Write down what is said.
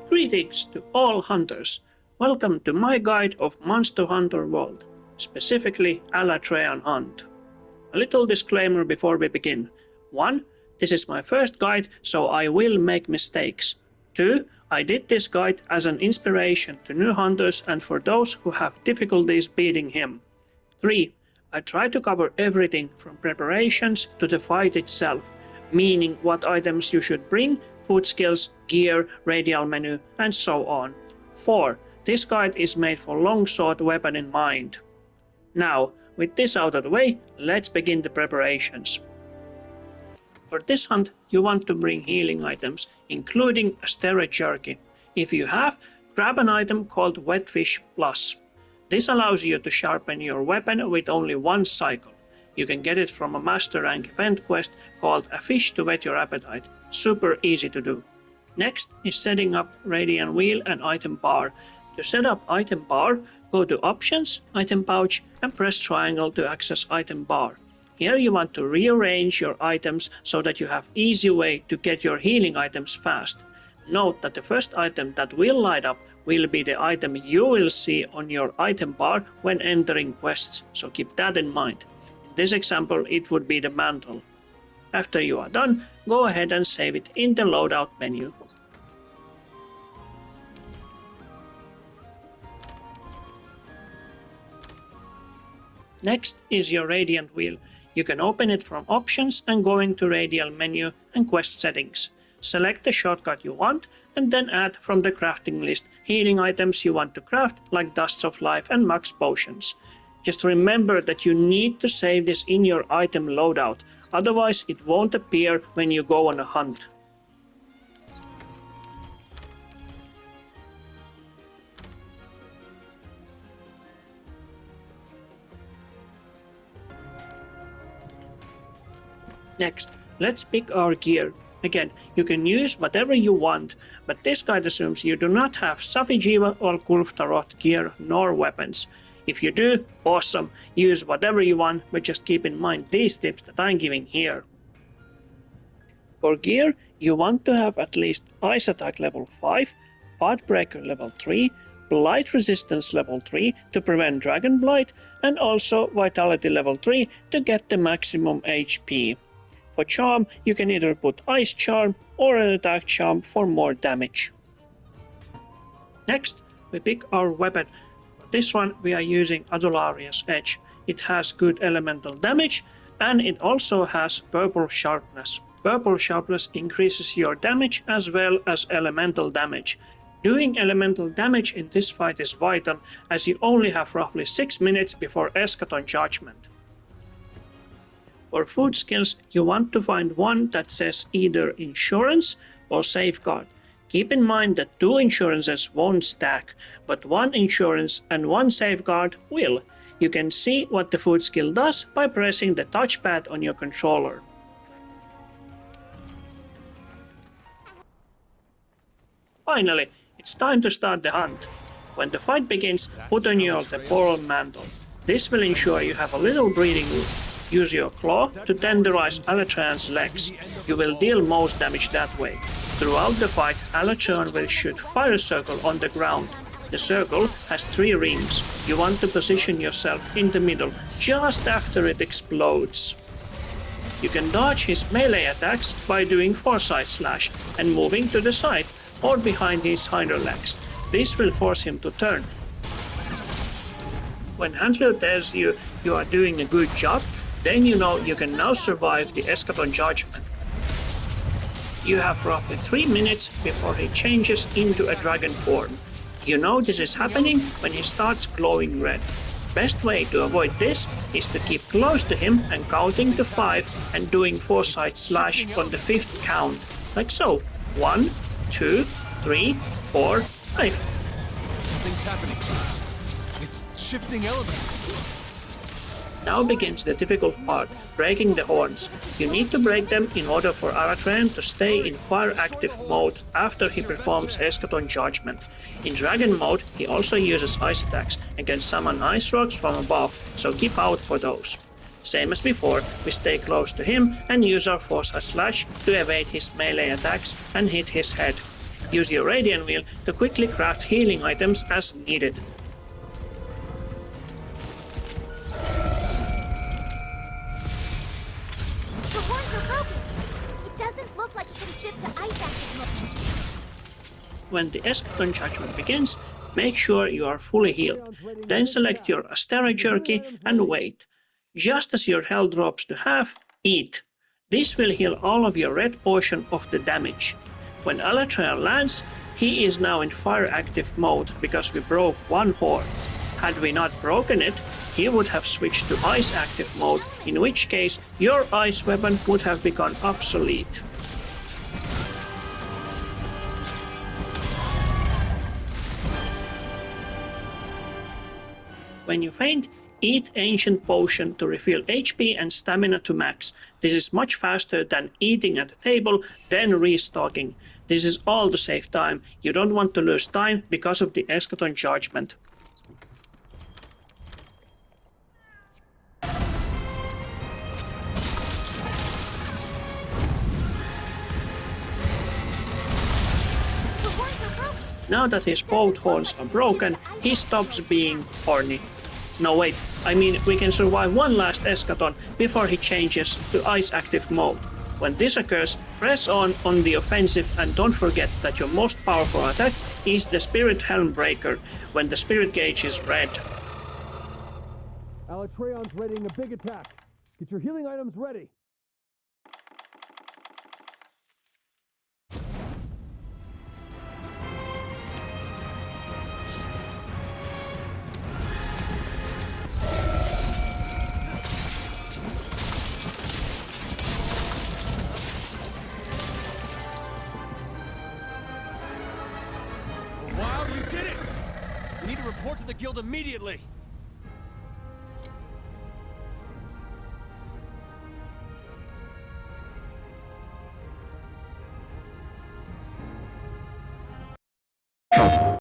Greetings to all hunters. Welcome to my guide of Monster Hunter World, specifically Alatreon Hunt. A little disclaimer before we begin. 1. This is my first guide, so I will make mistakes. 2. I did this guide as an inspiration to new hunters and for those who have difficulties beating him. 3. I try to cover everything from preparations to the fight itself, meaning what items you should bring, food skills, gear, radial menu, and so on. 4. This guide is made for longsword weapon in mind. Now, with this out of the way, let's begin the preparations. For this hunt, you want to bring healing items, including a steroid jerky. If you have, grab an item called Wetfish Plus. This allows you to sharpen your weapon with only one cycle. You can get it from a master rank event quest called A Fish to Whet Your Appetite. Super easy to do. Next is setting up Radiant Wheel and Item Bar. To set up Item Bar, go to Options, Item Pouch, and press triangle to access Item Bar. Here you want to rearrange your items so that you have easy way to get your healing items fast. Note that the first item that will light up will be the item you will see on your item bar when entering quests, so keep that in mind. In this example, it would be the mantle. After you are done, go ahead and save it in the loadout menu. Next is your Radiant Wheel. You can open it from Options and go into Radial menu and Quest Settings. Select the shortcut you want and then add from the crafting list healing items you want to craft, like Dusts of Life and Max Potions. Just remember that you need to save this in your item loadout, otherwise it won't appear when you go on a hunt. Next, let's pick our gear. Again, you can use whatever you want, but this guide assumes you do not have Safijiva or Kulftarot gear nor weapons. If you do, awesome, use whatever you want, but just keep in mind these tips that I'm giving here. For gear, you want to have at least Ice Attack level 5, Path Breaker level 3, Blight Resistance level 3 to prevent Dragon Blight, and also Vitality level 3 to get the maximum HP. For charm, you can either put Ice Charm or an Attack Charm for more damage. Next, we pick our weapon. For this one, we are using Adularia's Edge. It has good elemental damage and it also has Purple Sharpness. Purple Sharpness increases your damage as well as elemental damage. Doing elemental damage in this fight is vital, as you only have roughly 6 minutes before Eschaton Judgment. For food skills, you want to find one that says either Insurance or Safeguard. Keep in mind that 2 insurances won't stack, but 1 insurance and 1 safeguard will. You can see what the food skill does by pressing the touchpad on your controller. Finally, it's time to start the hunt. When the fight begins, put on your temporal mantle. This will ensure you have a little breathing room. Use your claw to tenderize Alatreon's legs. You will deal most damage that way. Throughout the fight, Alatreon will shoot fire circle on the ground. The circle has 3 rings. You want to position yourself in the middle, just after it explodes. You can dodge his melee attacks by doing Foresight Slash and moving to the side or behind his hinder legs. This will force him to turn. When Handler tells you you are doing a good job, then you know you can now survive the Eschaton Judgment. You have roughly 3 minutes before he changes into a dragon form. You know this is happening when he starts glowing red. Best way to avoid this is to keep close to him and counting to 5 and doing Foresight Slash on the 5th count, like so. 1, 2, 3, 4, 5. Something's happening. It's shifting elements. Now begins the difficult part, breaking the horns. You need to break them in order for Alatreon to stay in fire active mode after he performs Eschaton Judgment. In Dragon mode, he also uses ice attacks and can summon ice rocks from above, so keep out for those. Same as before, we stay close to him and use our force as slash to evade his melee attacks and hit his head. Use your Radiant Wheel to quickly craft healing items as needed. The horns are broken. It doesn't look like it can shift to ice active mode. When the Eschaton Judgment begins, make sure you are fully healed. Then select your Astera Jerky and wait. Just as your health drops to half, eat. This will heal all of your red portion of the damage. When Alatreon lands, he is now in fire active mode because we broke one horn. Had we not broken it, he would have switched to ice active mode, in which case your ice weapon would have become obsolete. When you faint, eat Ancient Potion to refill HP and stamina to max. This is much faster than eating at the table, then restocking. This is all to save time. You don't want to lose time because of the Eschaton Judgment. The horns are broken. Now that his both horns are broken, he stops being horny. No wait, I mean we can survive one last Eschaton before he changes to ice active mode. When this occurs, press on the offensive and don't forget that your most powerful attack is the Spirit Helm Breaker when the spirit gauge is red. Alatreon's readying a big attack. Get your healing items ready. Wow, you did it! We need to report to the guild immediately.